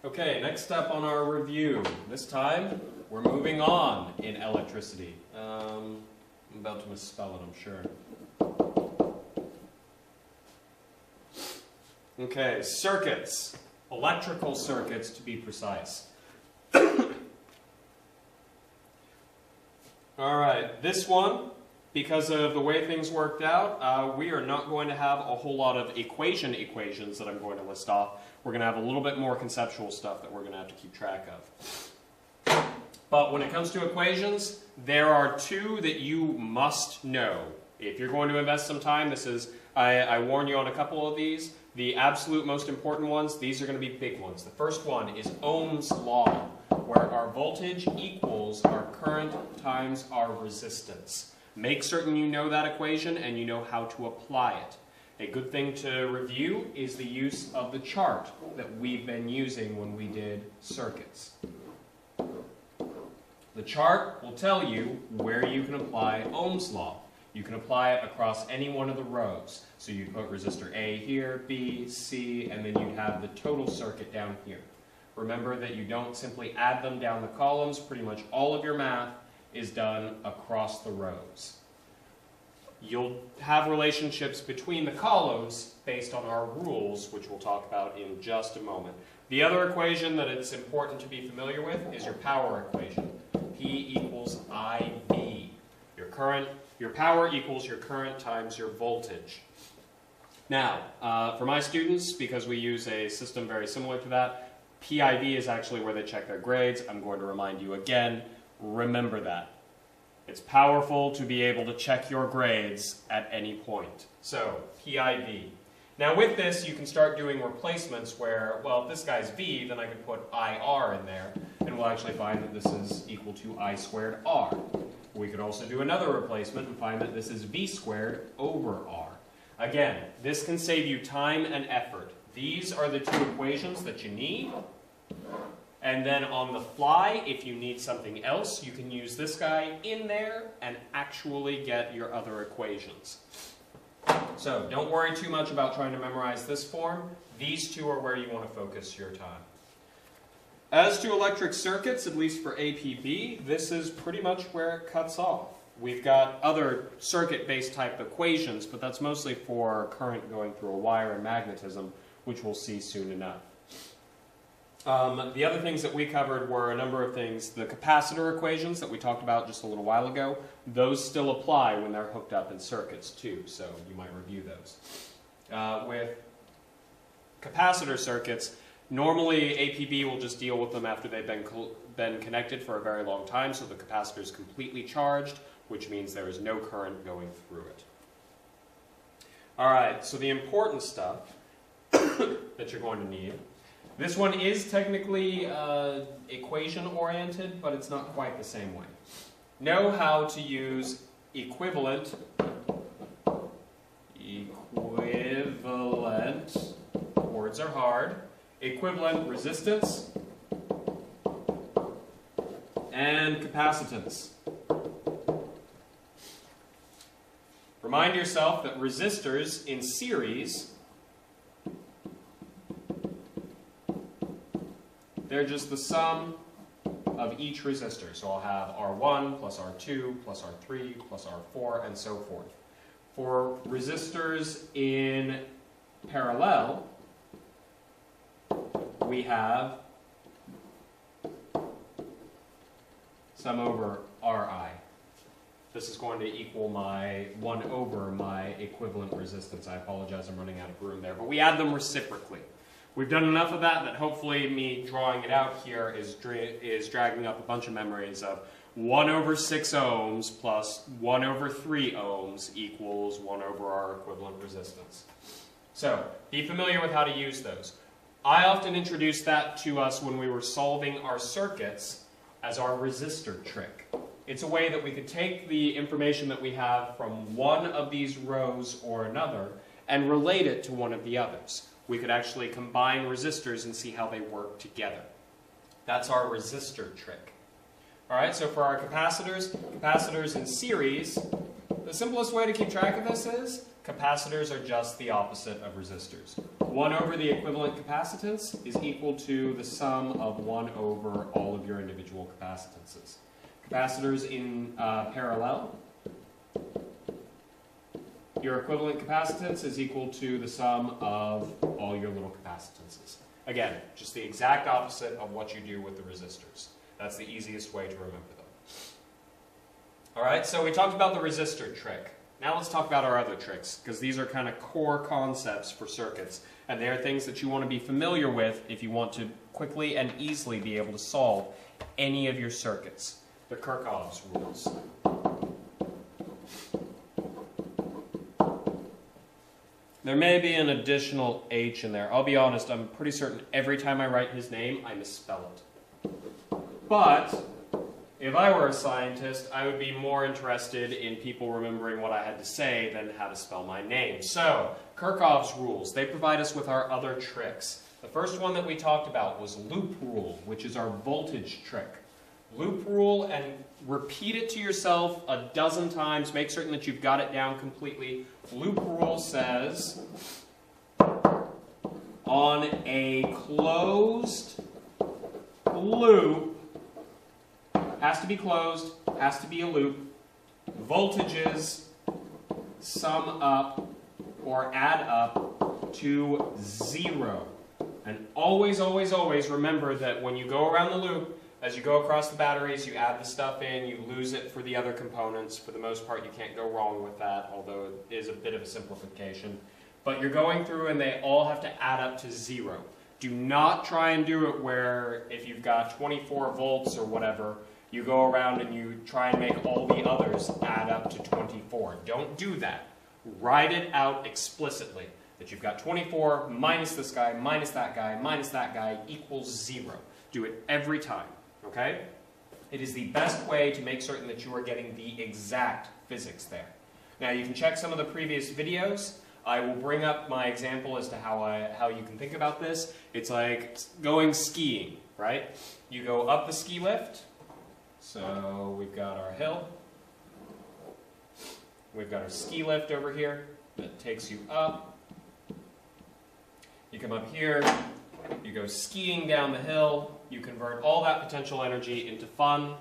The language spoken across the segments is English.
Okay, next up on our review. This time, we're moving on in electricity. I'm about to misspell it, I'm sure. Okay, circuits. Electrical circuits, to be precise. Alright, this one, because of the way things worked out, we are not going to have a whole lot of equations that I'm going to list off. We're going to have a little bit more conceptual stuff that we're going to have to keep track of. But when it comes to equations, there are two that you must know. If you're going to invest some time, I warn you on a couple of these. The absolute most important ones, these are going to be big ones. The first one is Ohm's law, where our voltage equals our current times our resistance. Make certain you know that equation and you know how to apply it. A good thing to review is the use of the chart that we've been using when we did circuits. The chart will tell you where you can apply Ohm's law. You can apply it across any one of the rows. So you put resistor A here, B, C, and then you'd have the total circuit down here. Remember that you don't simply add them down the columns. Pretty much all of your math is done across the rows. You'll have relationships between the columns based on our rules, which we'll talk about in just a moment. The other equation that it's important to be familiar with is your power equation. P equals IV. Your power equals your current times your voltage. Now, for my students, because we use a system very similar to that, PIV is actually where they check their grades. I'm going to remind you again, remember that. It's powerful to be able to check your grades at any point. So, PIV. Now with this, you can start doing replacements where, well, if this guy's V, then I could put IR in there, and we'll actually find that this is equal to I squared R. We could also do another replacement and find that this is V squared over R. Again, this can save you time and effort. These are the two equations that you need. And then on the fly, if you need something else, you can use this guy in there and actually get your other equations. So don't worry too much about trying to memorize this form. These two are where you want to focus your time. As to electric circuits, at least for APB, this is pretty much where it cuts off. We've got other circuit-based type equations, but that's mostly for current going through a wire and magnetism, which we'll see soon enough. The other things that we covered were a number of things. The capacitor equations that we talked about just a little while ago, those still apply when they're hooked up in circuits too, so you might review those. With capacitor circuits, normally APB will just deal with them after they've been connected for a very long time, so the capacitor is completely charged, which means there is no current going through it. Alright, so the important stuff that you're going to need. This one is technically equation-oriented, but it's not quite the same way. Know how to use equivalent, words are hard, equivalent resistance, and capacitance. Remind yourself that resistors in series, they're just the sum of each resistor. So I'll have R1 plus R2 plus R3 plus R4 and so forth. For resistors in parallel, we have sum over Ri. This is going to equal my 1 over my equivalent resistance. I apologize, I'm running out of room there. But we add them reciprocally. We've done enough of that hopefully me drawing it out here is dragging up a bunch of memories of 1 over 6 ohms plus 1 over 3 ohms equals 1 over our equivalent resistance. So, be familiar with how to use those. I often introduced that to us when we were solving our circuits as our resistor trick. It's a way that we could take the information that we have from one of these rows or another and relate it to one of the others. We could actually combine resistors and see how they work together. That's our resistor trick. Alright, so for our capacitors in series, the simplest way to keep track of this is Capacitors are just the opposite of resistors. 1 over the equivalent capacitance is equal to the sum of 1 over all of your individual capacitances. Capacitors in parallel, your equivalent capacitance is equal to the sum of all your little capacitances. Again, just the exact opposite of what you do with the resistors. That's the easiest way to remember them. Alright, so we talked about the resistor trick. Now let's talk about our other tricks, because these are kind of core concepts for circuits, and they are things that you want to be familiar with if you want to quickly and easily be able to solve any of your circuits. The Kirchhoff's rules. There may be an additional H in there. I'll be honest, I'm pretty certain every time I write his name, I misspell it. But if I were a scientist, I would be more interested in people remembering what I had to say than how to spell my name. So, Kirchhoff's rules, they provide us with our other tricks. The first one that we talked about was loop rule, which is our voltage trick. Loop rule, and repeat it to yourself a dozen times. Make certain that you've got it down completely. Loop rule says, on a closed loop, has to be closed, has to be a loop, voltages sum up or add up to 0. And always, always, always remember that when you go around the loop, as you go across the batteries, you add the stuff in, you lose it for the other components. For the most part, you can't go wrong with that, although it is a bit of a simplification. But you're going through and they all have to add up to 0. Do not try and do it where if you've got 24 volts or whatever, you go around and you try and make all the others add up to 24. Don't do that. Write it out explicitly, that you've got 24 minus this guy, minus that guy, equals 0. Do it every time, okay? It is the best way to make certain that you are getting the exact physics there. Now you can check some of the previous videos. I will bring up my example as to how you can think about this. It's like going skiing, right? You go up the ski lift. So we've got our hill. We've got our ski lift over here that takes you up. You come up here, you go skiing down the hill, you convert all that potential energy into fun.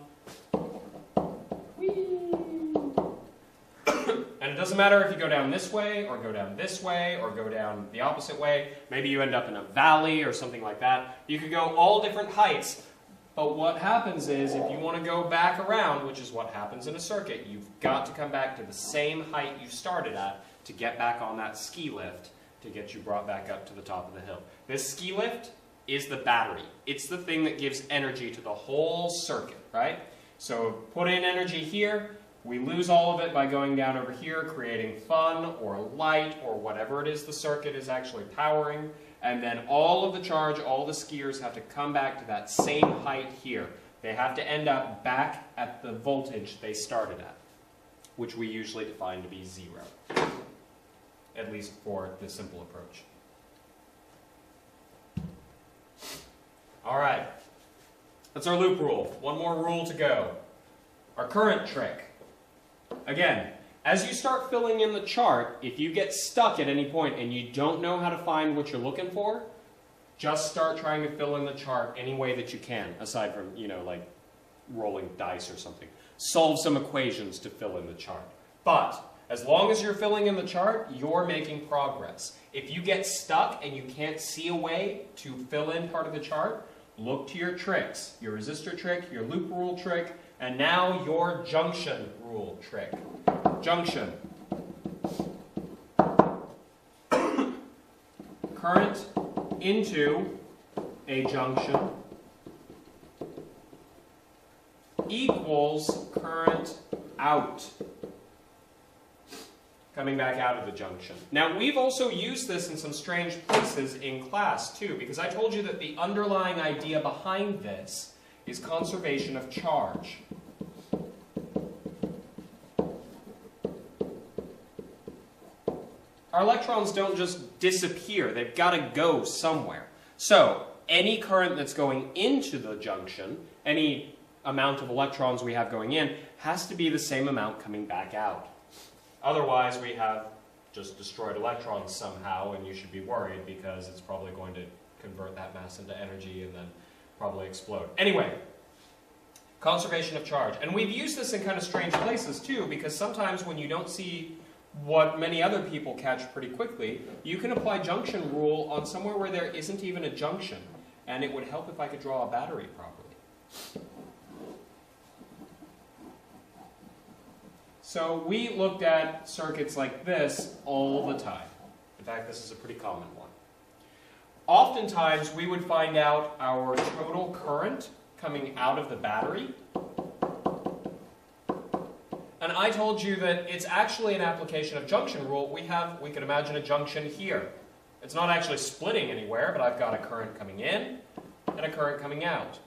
And it doesn't matter if you go down this way, or go down this way, or go down the opposite way. Maybe you end up in a valley or something like that. You could go all different heights. But what happens is, if you want to go back around, which is what happens in a circuit, you've got to come back to the same height you started at to get back on that ski lift to get you brought back up to the top of the hill. This ski lift is the battery. It's the thing that gives energy to the whole circuit, right? So put in energy here, we lose all of it by going down over here, creating fun or light or whatever it is the circuit is actually powering. And then all of the charge, all the skiers have to come back to that same height here. They have to end up back at the voltage they started at, which we usually define to be 0, at least for the simple approach. All right, that's our loop rule. One more rule to go. Our current trick. Again, as you start filling in the chart, if you get stuck at any point and you don't know how to find what you're looking for, just start trying to fill in the chart any way that you can, aside from, like rolling dice or something. Solve some equations to fill in the chart. But as long as you're filling in the chart, you're making progress. If you get stuck and you can't see a way to fill in part of the chart, look to your tricks. Your resistor trick, your loop rule trick, and now your junction rule trick. Junction. Current into a junction equals current out. Coming back out of the junction. Now, we've also used this in some strange places in class, too, because I told you that the underlying idea behind this is conservation of charge. Our electrons don't just disappear. They've got to go somewhere. So, any current that's going into the junction, any amount of electrons we have going in, has to be the same amount coming back out. Otherwise, we have just destroyed electrons somehow, and you should be worried because it's probably going to convert that mass into energy and then probably explode. Anyway, conservation of charge. And we've used this in kind of strange places too, because sometimes when you don't see what many other people catch pretty quickly, you can apply junction rule on somewhere where there isn't even a junction. And it would help if I could draw a battery properly. So we looked at circuits like this all the time. In fact, this is a pretty common one. Oftentimes, we would find out our total current coming out of the battery. And I told you that it's actually an application of junction rule. We could imagine a junction here. It's not actually splitting anywhere, but I've got a current coming in and a current coming out.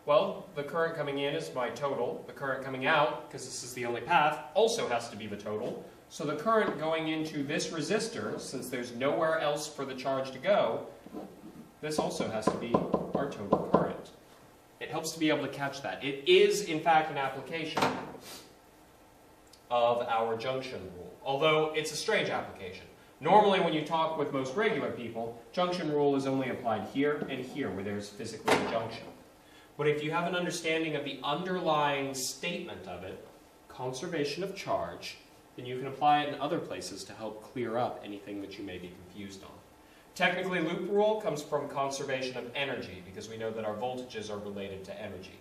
Well, the current coming in is my total. The current coming out, because this is the only path, also has to be the total. So the current going into this resistor, since there's nowhere else for the charge to go, this also has to be our total current. It helps to be able to catch that. It is, in fact, an application of our junction rule, although it's a strange application. Normally, when you talk with most regular people, junction rule is only applied here and here, where there's physically a junction. But if you have an understanding of the underlying statement of it, conservation of charge, then you can apply it in other places to help clear up anything that you may be confused on. Technically, loop rule comes from conservation of energy, because we know that our voltages are related to energy.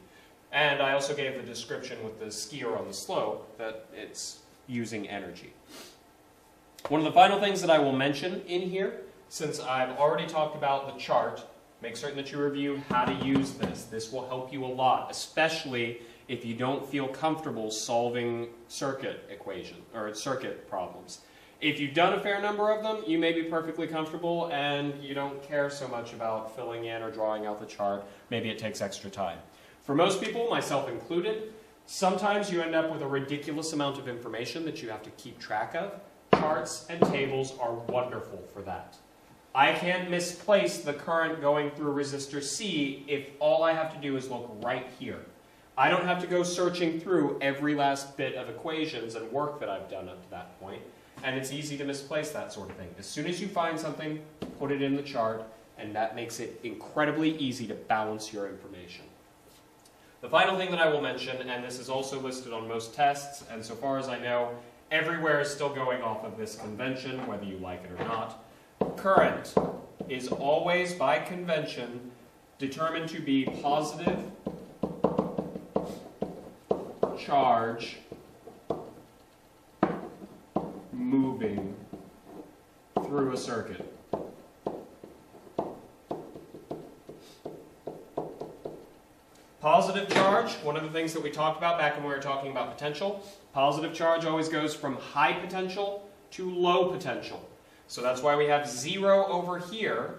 And I also gave the description with the skier on the slope that it's using energy. One of the final things that I will mention in here, since I've already talked about the chart, make certain that you review how to use this. This will help you a lot, especially if you don't feel comfortable solving circuit equations or circuit problems. If you've done a fair number of them, you may be perfectly comfortable and you don't care so much about filling in or drawing out the chart. Maybe it takes extra time. For most people, myself included, sometimes you end up with a ridiculous amount of information that you have to keep track of. Charts and tables are wonderful for that. I can't misplace the current going through resistor C if all I have to do is look right here. I don't have to go searching through every last bit of equations and work that I've done up to that point. And it's easy to misplace that sort of thing. As soon as you find something, put it in the chart, and that makes it incredibly easy to balance your information. The final thing that I will mention, and this is also listed on most tests, and so far as I know, everywhere is still going off of this convention, whether you like it or not. Current is always, by convention, determined to be positive charge moving through a circuit. Positive charge, one of the things that we talked about back when we were talking about potential, positive charge always goes from high potential to low potential. So that's why we have 0 over here,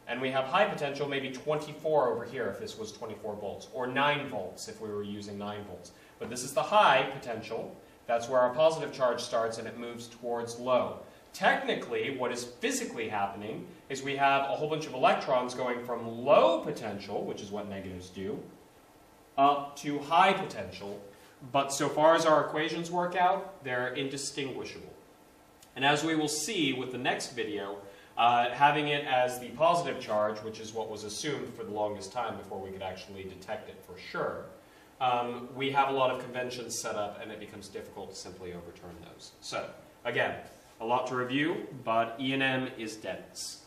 and we have high potential, maybe 24 over here if this was 24 volts, or 9 volts if we were using 9 volts. But this is the high potential. That's where our positive charge starts and it moves towards low. Technically, what is physically happening is we have a whole bunch of electrons going from low potential, which is what negatives do, up to high potential. But so far as our equations work out, they're indistinguishable. And as we will see with the next video, having it as the positive charge, which is what was assumed for the longest time before we could actually detect it for sure, we have a lot of conventions set up and it becomes difficult to simply overturn those. So, again, a lot to review, but E&M is dense.